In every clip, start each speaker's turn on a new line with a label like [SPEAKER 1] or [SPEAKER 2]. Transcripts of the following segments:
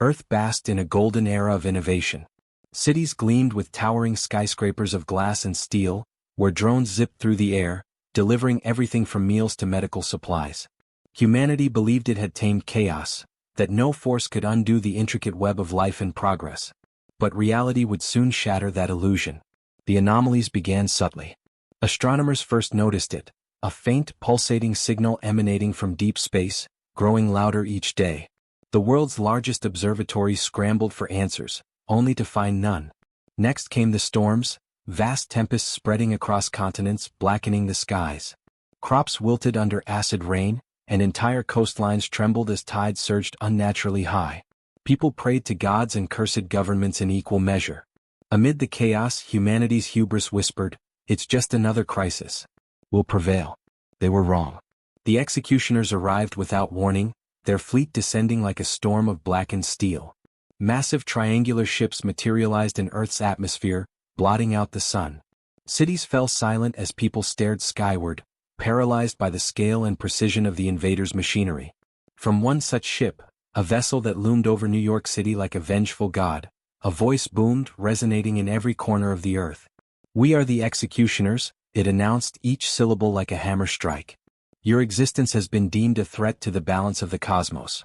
[SPEAKER 1] Earth basked in a golden era of innovation. Cities gleamed with towering skyscrapers of glass and steel, where drones zipped through the air, delivering everything from meals to medical supplies. Humanity believed it had tamed chaos, that no force could undo the intricate web of life and progress. But reality would soon shatter that illusion. The anomalies began subtly. Astronomers first noticed it, a faint, pulsating signal emanating from deep space, growing louder each day. The world's largest observatories scrambled for answers, only to find none. Next came the storms, vast tempests spreading across continents, blackening the skies. Crops wilted under acid rain, and entire coastlines trembled as tides surged unnaturally high. People prayed to gods and cursed governments in equal measure. Amid the chaos, humanity's hubris whispered, "It's just another crisis. We'll prevail." They were wrong. The executioners arrived without warning, their fleet descending like a storm of blackened steel. Massive triangular ships materialized in Earth's atmosphere, blotting out the sun. Cities fell silent as people stared skyward, paralyzed by the scale and precision of the invaders' machinery. From one such ship, a vessel that loomed over New York City like a vengeful god, a voice boomed, resonating in every corner of the earth. "We are the executioners," it announced, each syllable like a hammer strike. "Your existence has been deemed a threat to the balance of the cosmos.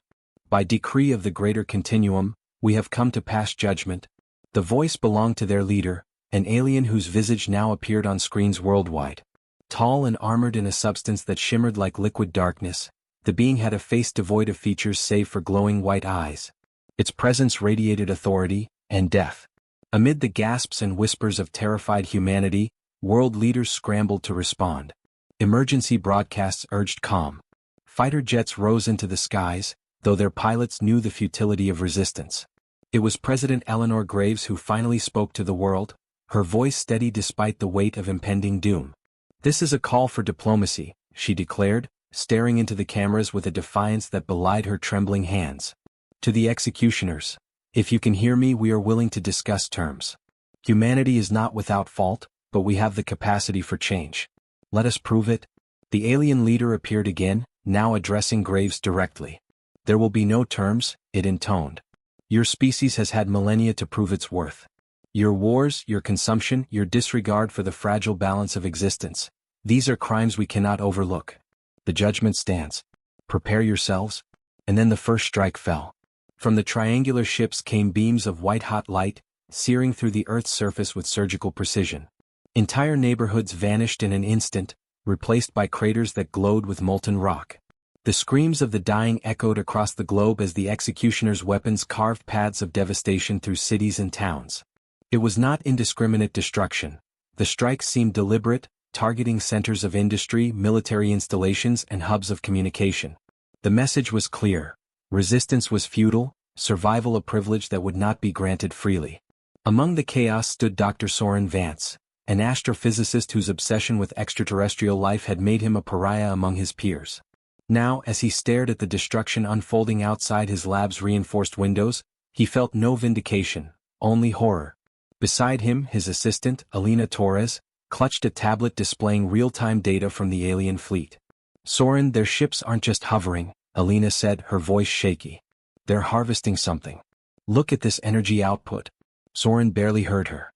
[SPEAKER 1] By decree of the greater continuum, we have come to pass judgment." The voice belonged to their leader, an alien whose visage now appeared on screens worldwide. Tall and armored in a substance that shimmered like liquid darkness, the being had a face devoid of features save for glowing white eyes. Its presence radiated authority and death. Amid the gasps and whispers of terrified humanity, world leaders scrambled to respond. Emergency broadcasts urged calm. Fighter jets rose into the skies, though their pilots knew the futility of resistance. It was President Eleanor Graves who finally spoke to the world, her voice steady despite the weight of impending doom. "This is a call for diplomacy," she declared, staring into the cameras with a defiance that belied her trembling hands. "To the executioners, if you can hear me, we are willing to discuss terms. Humanity is not without fault, but we have the capacity for change. Let us prove it." The alien leader appeared again, now addressing Graves directly. "There will be no terms," it intoned. "Your species has had millennia to prove its worth. Your wars, your consumption, your disregard for the fragile balance of existence, these are crimes we cannot overlook. The judgment stands. Prepare yourselves." And then the first strike fell. From the triangular ships came beams of white-hot light, searing through the Earth's surface with surgical precision. Entire neighborhoods vanished in an instant, replaced by craters that glowed with molten rock. The screams of the dying echoed across the globe as the executioners' weapons carved paths of devastation through cities and towns. It was not indiscriminate destruction. The strikes seemed deliberate, targeting centers of industry, military installations, and hubs of communication. The message was clear. Resistance was futile, survival a privilege that would not be granted freely. Among the chaos stood Dr. Soren Vance, an astrophysicist whose obsession with extraterrestrial life had made him a pariah among his peers. Now, as he stared at the destruction unfolding outside his lab's reinforced windows, he felt no vindication, only horror. Beside him, his assistant, Alina Torres, clutched a tablet displaying real-time data from the alien fleet. "Soren, their ships aren't just hovering," Alina said, her voice shaky. "They're harvesting something. Look at this energy output." Soren barely heard her.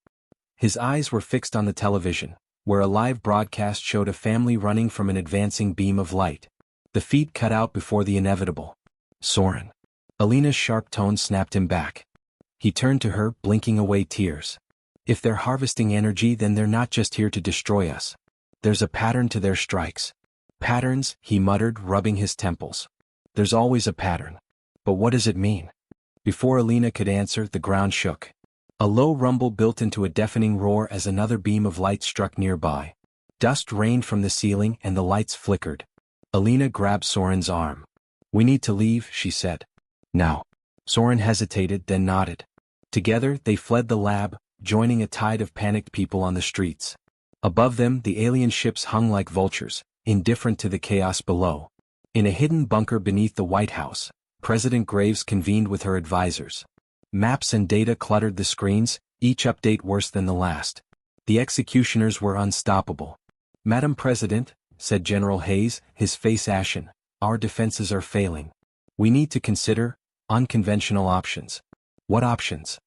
[SPEAKER 1] His eyes were fixed on the television, where a live broadcast showed a family running from an advancing beam of light. The feed cut out before the inevitable. "Soren." Alina's sharp tone snapped him back. He turned to her, blinking away tears. "If they're harvesting energy, then they're not just here to destroy us. There's a pattern to their strikes." "Patterns," he muttered, rubbing his temples. "There's always a pattern. But what does it mean?" Before Alina could answer, the ground shook. A low rumble built into a deafening roar as another beam of light struck nearby. Dust rained from the ceiling and the lights flickered. Alina grabbed Soren's arm. "We need to leave," she said. "Now." Soren hesitated, then nodded. Together, they fled the lab, joining a tide of panicked people on the streets. Above them, the alien ships hung like vultures, indifferent to the chaos below. In a hidden bunker beneath the White House, President Graves convened with her advisors. Maps and data cluttered the screens, each update worse than the last. The executioners were unstoppable. "Madam President," said General Hayes, his face ashen, "our defenses are failing. We need to consider Unconventional options. What options?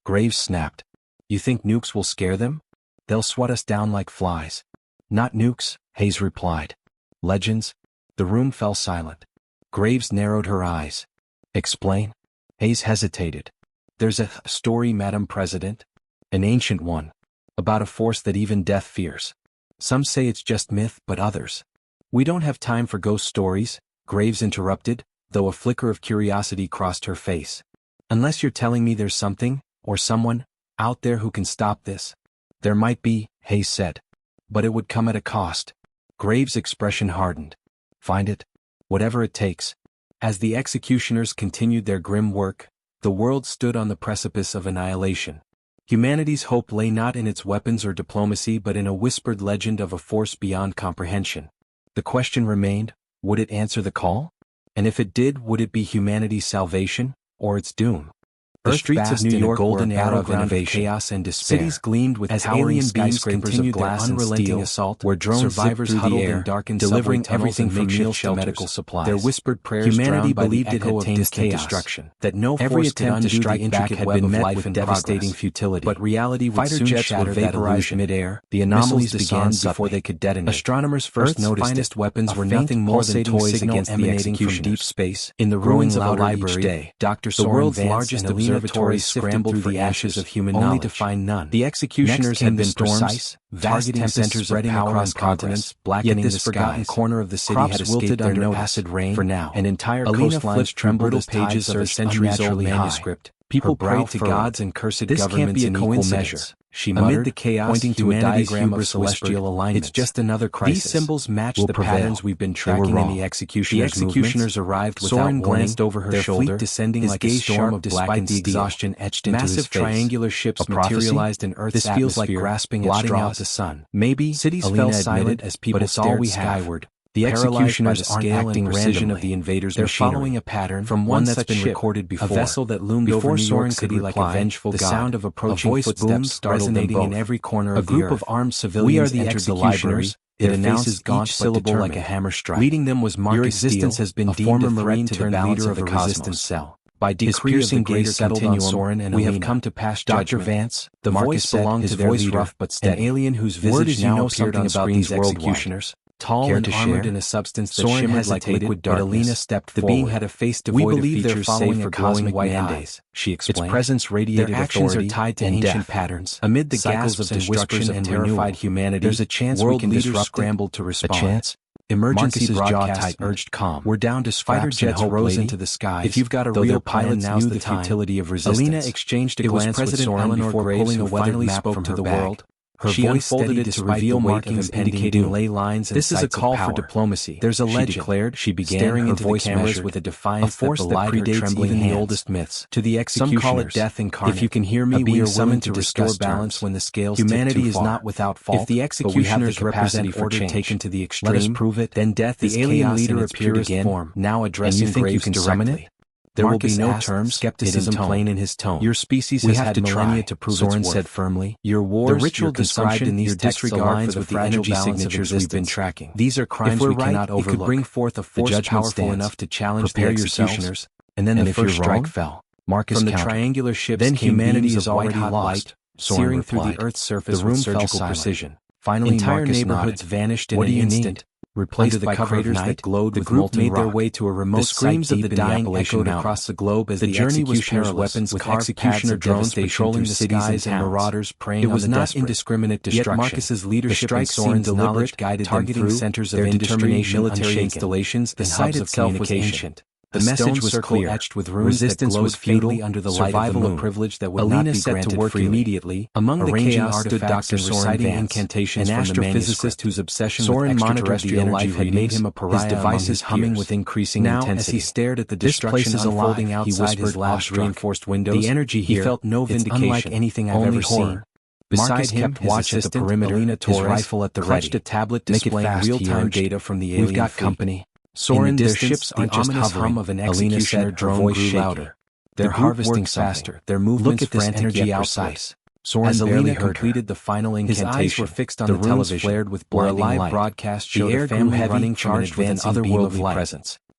[SPEAKER 1] Graves snapped. You think nukes will scare them? They'll swat us down like flies. Not nukes, Hayes replied. Legends? The room fell silent. Graves narrowed her eyes. Explain? Hayes hesitated. There's a story, Madam President. An ancient one. About a force that even death fears. Some say it's just myth, but others. We don't have time for ghost stories, Graves interrupted, though a flicker of curiosity crossed her face. Unless you're telling me there's something, or someone, out there who can stop this. There might be, Hayes said. But it would come at a cost. Graves' expression hardened. Find it? Whatever it takes. As the executioners continued their grim work, the world stood on the precipice of annihilation. Humanity's hope lay not in its weapons or diplomacy but in a whispered legend of a force beyond comprehension. The question remained, would it answer the call? And if it did, would it be humanity's salvation, or its doom? The streets of New York were a golden era of innovation, chaos and despair. Cities gleamed with towering skyscrapers of glass and unrelenting assault, where drones survivors huddled in darkened delivering everything from meals to medical supplies. Their whispered prayers humanity believed it had tasted destruction, that no force could undo the intricate web of life and devastating futility. But reality would soon shatter that illusion. Mid-air, the anomalies began before they could detonate. Astronomers first noticed finest weapons were nothing more than toys against the executioners. From deep space, in the ruins of a library, Dr. The world's largest observatories scrambled through the ashes of human knowledge, only to find none. The executioners had been precise, targeting centers spreading across continents, blackening the forgotten corner of the city had escaped under acid rain. For now, an entire coastlines trembled as pages of a centuries-old manuscript. People prayed to gods and cursed governments in equal measure. She muttered, amid the chaos, pointing to a diagram of celestial alignment. It's just another crisis. These symbols match the patterns we've been tracking in the executioners' movements. The executioners arrived without warning, glanced over her shoulder, descending like a storm of blackened steel. Exhaustion etched into his face. Massive triangular ships materialized in Earth's atmosphere. This feels like grasping at straws. Out the sun. Maybe cities fell silent as people stared skyward. The executioners aren't acting precision of the invaders' machinery. They're following a pattern from one that's been recorded before. A vessel that loomed over New York City like a vengeful god. The sound of approaching footsteps resonating in every corner of the earth. A group of armed civilians entered the library. It announced each syllable like a hammer strike. Leading them was Marcus Your existence has been deemed a threat to the balance of the resistance cell. By decree of the greater continuum, and we have come to pass judgment. Dr. Vance, the voice belonged to their leader, rough but steady. An alien whose visage now appeared on screens executioners. Tall and armored in a substance that shimmered like liquid darkness. But Alina stepped forward. The being had a face devoid of features save for glowing white eyes, she explained. Its presence radiated authority. Their actions are tied to ancient patterns. Amid the gasps of destruction and terrified humanity, there's a chance we can disrupt. Scrambled to respond. A chance? Emergency broadcast urged calm. We're down to scraps. Fighter jets rose into the skies. If you've got a real pilot, now's the futility of resistance. Alina exchanged a glance with Soren before pulling a weather map from her bag. She unfolded it to reveal markings indicating ley lines and this is a call for diplomacy. There's a legend, declared. She began staring into the cameras with a defiance that predates even the oldest myths. To the executioners, some call it death incarnate. If you can hear me, we are summoned to restore balance when the scales tip too far. Humanity is not without fault. If the executioners represent order taken to the extreme, let us prove it. Then death is alien leader appeared again, now addressing Graves directly. There will be no terms, skepticism plain in his tone. Your species has had millennia to prove its worth. Said firmly. Your wars, the ritual described in these texts aligns with the energy signatures we've been tracking. These are crimes we cannot overlook. It could bring forth a force powerful enough to challenge the executioners. And then the first strike fell. Marcus from the triangular ships then humanity is already lost, searing through the Earth's surface with surgical precision. Finally, entire neighborhoods vanished in an instant. Replaced by craters that glowed with molten rock. The group made their way to a remote site deep in the Appalachian Mountains. Across the globe as the journey was perilous, weapons with executioner drones patrolling the skies and marauders preying on the desperate. It was not indiscriminate destruction. Yet Marcus's leadership and Soren's knowledge guided targeting centers of industry, military installations, and hubs of communication. The message was clear, etched with runes resistance that was fatally under the light of the moon. A privilege that would Alina not be set to work immediately. Among the chaos stood Dr. Soren incantations an astrophysicist whose obsession with extraterrestrial life had made him a pariah. His devices humming with increasing intensity. Now, as he stared at the destruction unfolding outside his lab's reinforced windows, the energy he felt no vindication, unlike anything I've ever seen. Beside him, watch at the perimeter, his rifle at the ready, clutched a tablet displaying real-time data from the alien fleet. We've got company. Soren, their ships aren't just hovering. Of an executioner drone grew louder. They're harvesting faster. Their movements frantic yet precise. Soren barely completed the final incantation. His eyes were fixed on the television, flared with blinding light. Broadcast showed the family running charged with an otherworldly presence.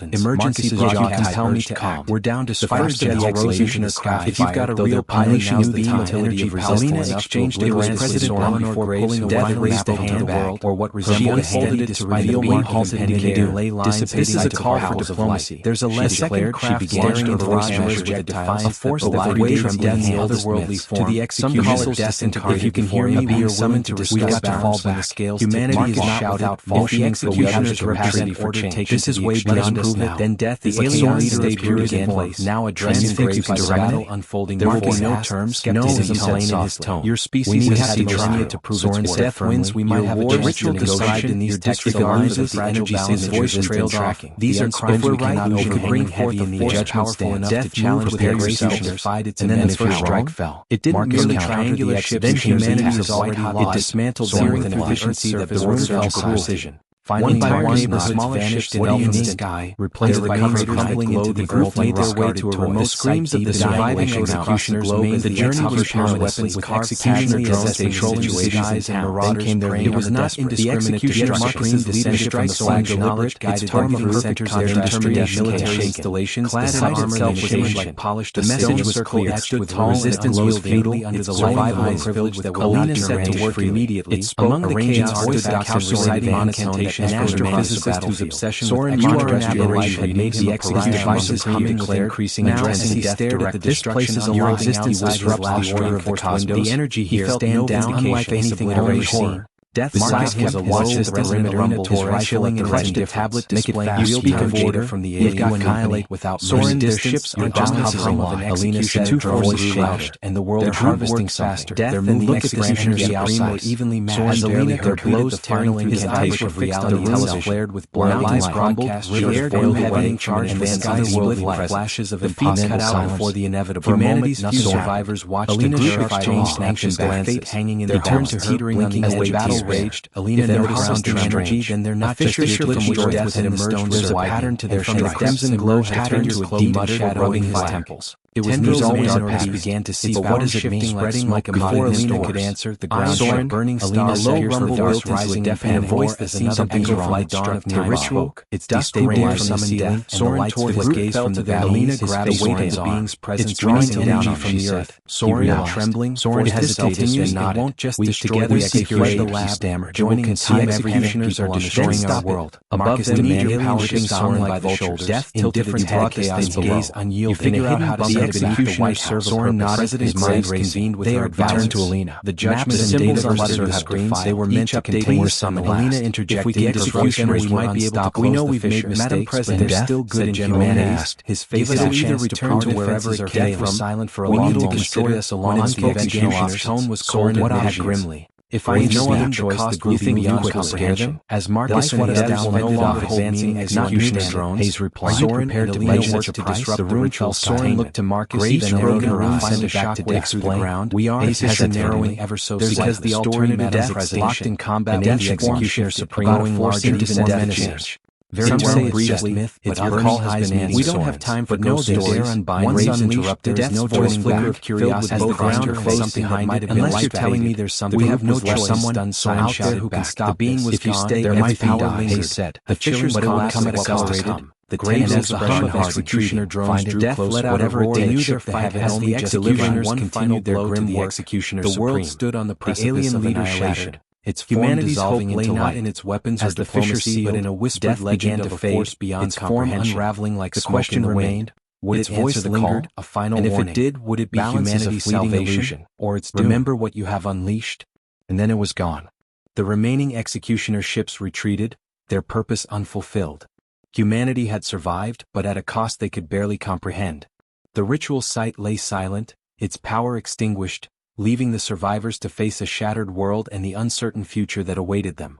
[SPEAKER 1] mountains.
[SPEAKER 2] Emergency
[SPEAKER 1] broadcast
[SPEAKER 2] compel me
[SPEAKER 1] urged
[SPEAKER 2] to
[SPEAKER 1] calm.
[SPEAKER 2] act.
[SPEAKER 1] We're down to
[SPEAKER 2] Fires
[SPEAKER 1] scratch
[SPEAKER 2] the
[SPEAKER 1] the
[SPEAKER 2] explosion
[SPEAKER 1] in
[SPEAKER 2] or craft.
[SPEAKER 1] If you've got a real pilot, now's the time. Energy of resistance exchanged it was President Eleanor Graves who finally raised a hand to the world, or what resembled a hand to reveal what halted indicator lay lines. This is a call for diplomacy. There's a less second craft staring into those measures with a force that waves death in otherworldly form. To the execution of destined. If you can hear me, we are summoned to restore balance. We've got to fall when the scales. Humanity is not without fault. If the executioners represent order, this is way beyond us now. Then death, the alien leader appears in place. Now addressing Graves by battle unfolding. There will be no terms. Skepticism plain in his tone. Your species has had millennia to prove its worth. Death wins. We might have a ritual described in these texts regardless of the energy balance voice trailed tracking. These are crimes we cannot overbring heavy in the judgment stand. Death challenged with the executioners, and then the first strike fell. It didn't merely triangular ships. Then humanity was already lost. It dismantled them with an efficiency that the room fell precision. Finally,
[SPEAKER 2] One by one,
[SPEAKER 1] the smallest
[SPEAKER 2] vanished
[SPEAKER 1] ships
[SPEAKER 2] in the
[SPEAKER 1] sky,
[SPEAKER 2] replaced
[SPEAKER 1] their
[SPEAKER 2] by
[SPEAKER 1] craters
[SPEAKER 2] crumbling into the earth
[SPEAKER 1] made their way
[SPEAKER 2] to
[SPEAKER 1] to a
[SPEAKER 2] the
[SPEAKER 1] remote
[SPEAKER 2] screams
[SPEAKER 1] site
[SPEAKER 2] of the
[SPEAKER 1] deep in
[SPEAKER 2] surviving
[SPEAKER 1] the
[SPEAKER 2] executioners
[SPEAKER 1] globe
[SPEAKER 2] made
[SPEAKER 1] as
[SPEAKER 2] the
[SPEAKER 1] the
[SPEAKER 2] journey
[SPEAKER 1] executioners
[SPEAKER 2] perilous,
[SPEAKER 1] with
[SPEAKER 2] executioner drones
[SPEAKER 1] controlling
[SPEAKER 2] situations
[SPEAKER 1] and
[SPEAKER 2] then came their
[SPEAKER 1] it was not indiscriminate
[SPEAKER 2] Marcus's
[SPEAKER 1] leadership from the flag deliberate, guided targeting centers of determination military installations. The site itself was imaged like polished. The message was clear. It stood tall, resistance was futile under the survival privilege that will not be set to work immediately. Among the chaos stood Dr. reciting incantations and astrophysicist whose obsession with extraterrestrial life had made him execute devices humming with increasing address and death directed. This place is your existence disrupts the order of the cosmos. The energy here stand down unlike anything I've ever seen. Death beside him to watch this perimeter rumble, his rifling and his tablet display real time data from the alien annihilate without Soren. Their ships are just hovering of an execution. Two forces clashed, and the world harvesting faster. Death and the executioners supreme evenly matched. As Alina heard blows tearing through his eyes were fixed on television, flared with blinding crumbled, the air foiled away, charged and the sky split like flashes of impossible silence before the inevitable. Humanity's few survivors watched the group exchange anxious glances, hanging in their turns to teetering on the edge of battle raged. Alina noticed the energy, then they're not just a fissure from which death had emerged. There's a pattern to their strikes. The crimson glow had turned to a deep shadow rubbing his temples. It was news always dark began to see, but what does it mean? Spreading like a before Alina could answer, the ground like burning stars, low rumble wilt rising deafening voice that seems an echo flight struck the ritual. Its destabilized from the ceiling. Soren toward his gaze from the valley. Alina grabbed the weight of the being's presence, drawing energy from the earth. Soren, trembling, Soren hesitated. It won't just destroy the execution. The lab stammered. Joining in time, executioners are destroying our world. Above them, the alien ships Soren by the shoulders. Death tilted its head, chaos gaze unyielding. You figure out how to see executioners serve a purpose. His mind convened with her advisors to Alina. The judgment and data cluttered the screens. They were meant to contain some. Alina interjected. If we get executioners, we might be able to close. We know we've made mistakes, but there's still good in humanity. His face will either return to wherever it came from. Silent for a long moment. Destroy us along its unspoken tone was cold and had grimly. If I had no other choice, you think you could scare them? As Marcus and his devs no longer advancing executioner drones, Hayes replied, Soren prepared to pledge such a price. The room fell. Soren looked to Marcus, then arrowed her eyes, sent back to deck through the ground. We are narrowing ever so slightly. Because the alternative death locked in combat with the executioner supreme, going larger even menacing. Some say it's just myth, but your call has been answered. We don't have time for no stories. Once unleashed, death's no voice flicker of curiosity as the ground closed something that might have been life. Unless you're telling me there's something we have no choice. Someone out there who can stop. The being was gone. There might be power lingered. The fissures come at accelerated. The graves of the hum of executioner drones drew close. Whatever it did, shook the heavens. As the executioners continued their grim work, the world stood on the precipice of annihilation. Its humanity's hope lay not in its weapons or diplomacy, but in a whispered legend of a force beyond its form unraveling like the question remained. Would its voice lingered, a final warning? And if it did, would it be humanity's salvation, or its doom? Remember what you have unleashed? And then it was gone. The remaining executioner ships retreated, their purpose unfulfilled. Humanity had survived, but at a cost they could barely comprehend. The ritual site lay silent, its power extinguished, leaving the survivors to face a shattered world and the uncertain future that awaited them.